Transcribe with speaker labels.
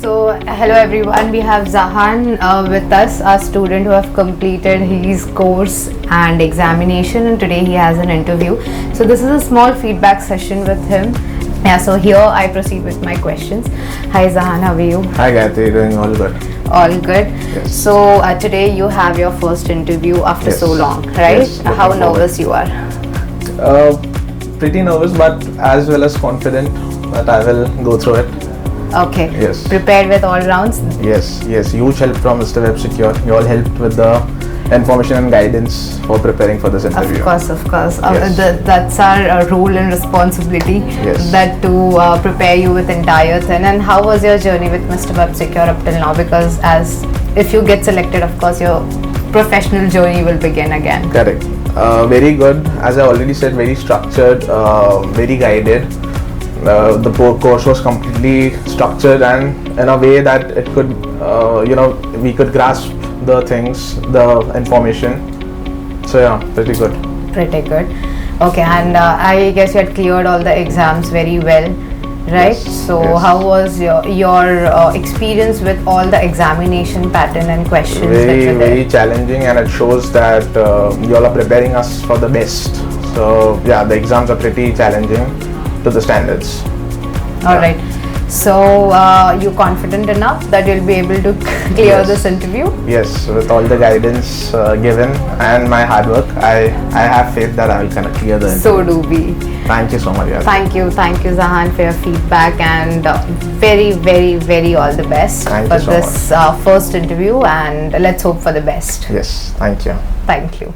Speaker 1: Hello everyone, we have Zahan with us, a student who have completed his course and examination, and today he has an interview. So this is a small feedback session with him. Yeah, so here I proceed with my questions. Hi Zahan, how are you?
Speaker 2: Hi Gayatri, doing all good.
Speaker 1: All good.
Speaker 2: Yes.
Speaker 1: So today you have your first interview after so long, right?
Speaker 2: Yes,
Speaker 1: How
Speaker 2: looking
Speaker 1: nervous you are?
Speaker 2: Pretty nervous, but as well as confident that I will go through it.
Speaker 1: Okay.
Speaker 2: Yes.
Speaker 1: Prepared with all rounds?
Speaker 2: Yes. Huge help from Mrwebsecure. You all helped with the information and guidance for preparing for this interview.
Speaker 1: Of course.
Speaker 2: Yes.
Speaker 1: That's our role and responsibility.
Speaker 2: Yes.
Speaker 1: That to prepare you with entire thing. And how was your journey with Mrwebsecure up till now? Because as if you get selected, of course, your professional journey will begin again.
Speaker 2: Correct. Very good. As I already said, very structured, very guided. The course was completely structured and in a way that it could, we could grasp the things, the information. So yeah, pretty good.
Speaker 1: Pretty good. Okay, and I guess you had cleared all the exams very well, right?
Speaker 2: Yes,
Speaker 1: So
Speaker 2: yes.
Speaker 1: how was your experience with all the examination pattern and questions that were there?
Speaker 2: Very challenging, and it shows that you all are preparing us for the best. So yeah, the exams are pretty challenging to the standards.
Speaker 1: All right. So you confident enough that you'll be able to clear
Speaker 2: Yes.
Speaker 1: this interview?
Speaker 2: Yes, with all the guidance given and my hard work, I have faith that I will kind of clear the
Speaker 1: So
Speaker 2: interview.
Speaker 1: do we.
Speaker 2: Thank you so much. Yasmin.
Speaker 1: Thank you Zahan for your feedback, and very all the best
Speaker 2: Thank
Speaker 1: for
Speaker 2: you so
Speaker 1: this first interview, and let's hope for the best.
Speaker 2: Yes, thank you.
Speaker 1: Thank you.